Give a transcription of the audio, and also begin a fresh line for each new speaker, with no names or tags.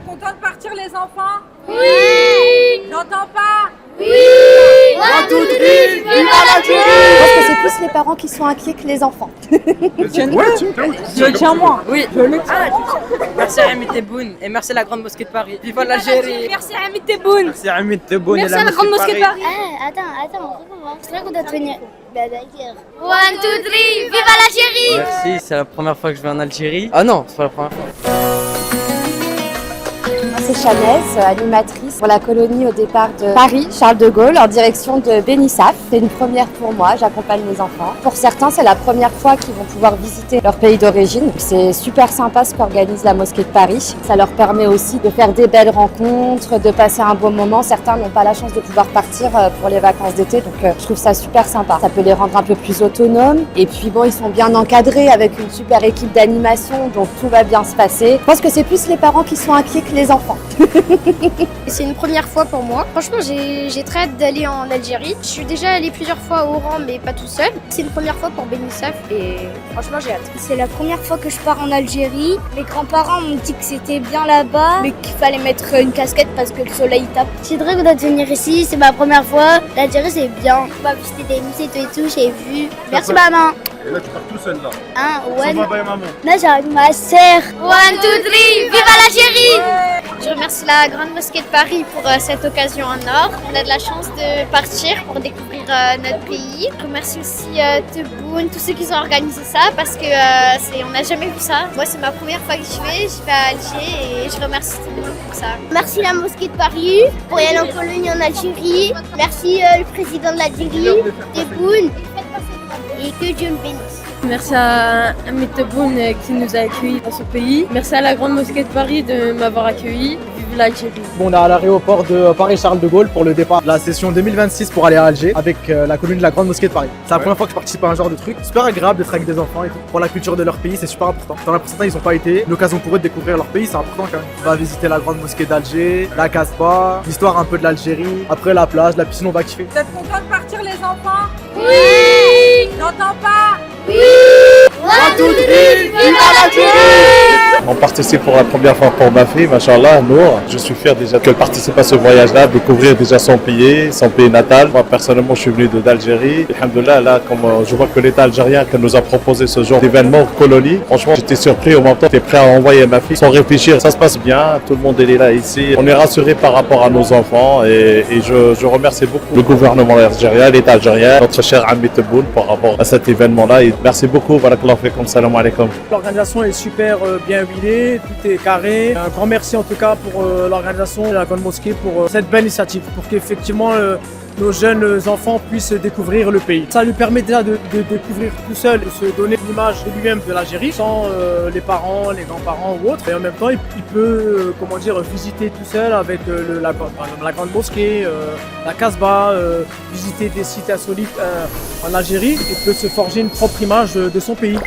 Content de partir les enfants?
Oui.
J'entends pas.
Oui.
1, 2, 3, vive l'Algérie!
Je pense que c'est plus les parents qui sont inquiets que les enfants.
Je le tiens moi.
Oui,
Je le tiens.
merci à Hamid Tebboune et merci à la Grande Mosquée de Paris. Vive l'Algérie!
Merci à Hamid Tebboune.
Merci à Hamid Tebboune
Merci à la Grande Mosquée de Paris.
Attends, c'est là qu'on doit venir. 1, 2, 3, vive l'Algérie!
Merci, c'est la première fois que je vais en Algérie. Ah non, c'est pas la première fois.
C'est Chanès, animatrice pour la colonie au départ de Paris, Charles de Gaulle, en direction de Benissaf. C'est une première pour moi, j'accompagne mes enfants. Pour certains, c'est la première fois qu'ils vont pouvoir visiter leur pays d'origine. C'est super sympa ce qu'organise la mosquée de Paris. Ça leur permet aussi de faire des belles rencontres, de passer un bon moment. Certains n'ont pas la chance de pouvoir partir pour les vacances d'été, donc je trouve ça super sympa. Ça peut les rendre un peu plus autonomes. Et puis bon, ils sont bien encadrés avec une super équipe d'animation, donc tout va bien se passer. Je pense que c'est plus les parents qui sont inquiets que les enfants.
C'est une première fois pour moi. Franchement, j'ai très hâte d'aller en Algérie. Je suis déjà allée plusieurs fois au Oran, mais pas tout seul. C'est une première fois pour Benissaf et franchement, j'ai hâte. C'est la première fois que je pars en Algérie. Mes grands-parents m'ont dit que c'était bien là-bas, mais qu'il fallait mettre une casquette parce que le soleil tape. C'est très content de venir ici, c'est ma première fois. L'Algérie, c'est bien. On va visiter des musées et tout, j'ai vu. Merci maman.
Et là, tu pars tout seul là.
Hein, ouais.
Sans papa et maman.
Là, j'ai avec ma sœur. 1, 2, 3, vive l'Algérie! Je remercie la Grande Mosquée de Paris pour cette occasion en or. On a de la chance de partir pour découvrir notre pays. Je remercie aussi Tebboune, tous ceux qui ont organisé ça parce que on n'a jamais vu ça. Moi, c'est ma première fois que je vais à Alger et je remercie tout le monde pour ça. Merci la Mosquée de Paris pour y aller en colonie en Algérie. Merci le président de l'Algérie, Tebboune. Et que Dieu le bénisse.
Merci à Hamid Tebboune qui nous a accueillis dans ce pays. Merci à la Grande Mosquée de Paris de m'avoir accueilli. Vive l'Algérie.
Bon, on est à l'aéroport de Paris-Charles de Gaulle pour le départ de la session 2026 pour aller à Alger avec la colonie de la Grande Mosquée de Paris. C'est la première fois que je participe à un genre de truc. Super agréable d'être avec des enfants et tout. Pour la culture de leur pays, c'est super important. Pour certains, ils n'ont pas été. L'occasion pour eux de découvrir leur pays, c'est important quand même. On va visiter la Grande Mosquée d'Alger, la Casbah, l'histoire un peu de l'Algérie. Après la plage, la piscine, on va kiffer.
Vous êtes content de partir les enfants?
Oui!
J'entends pas.
Oui!
1, 2, 3, vive l'Algérie!
On participe pour la première fois pour ma fille, machallah, Nour. Je suis fier déjà qu'elle participe à ce voyage-là, découvrir déjà son pays natal. Moi, personnellement, je suis venu d'Algérie. Alhamdoulilah, là, comme je vois que l'État algérien qui nous a proposé ce genre d'événement, colonie, franchement, j'étais surpris au moment où j'étais prêt à envoyer ma fille sans réfléchir. Ça se passe bien, tout le monde est là ici. On est rassuré par rapport à nos enfants et je remercie beaucoup le gouvernement algérien, l'État algérien, notre cher Hamid Tebboune par rapport à cet événement-là. Et merci beaucoup, barakallahu fikum, salam alaikum.
L'organisation est super bien huilée, tout est carré. Un grand merci en tout cas pour l'organisation de la Grande Mosquée pour cette belle initiative, pour qu'effectivement nos jeunes enfants puissent découvrir le pays. Ça lui permet déjà de découvrir tout seul, de se donner l'image de lui-même de l'Algérie, sans les parents, les grands-parents ou autres. Et en même temps, il peut visiter tout seul avec la Grande Mosquée, la Casbah, visiter des sites insolites en Algérie et peut se forger une propre image de son pays.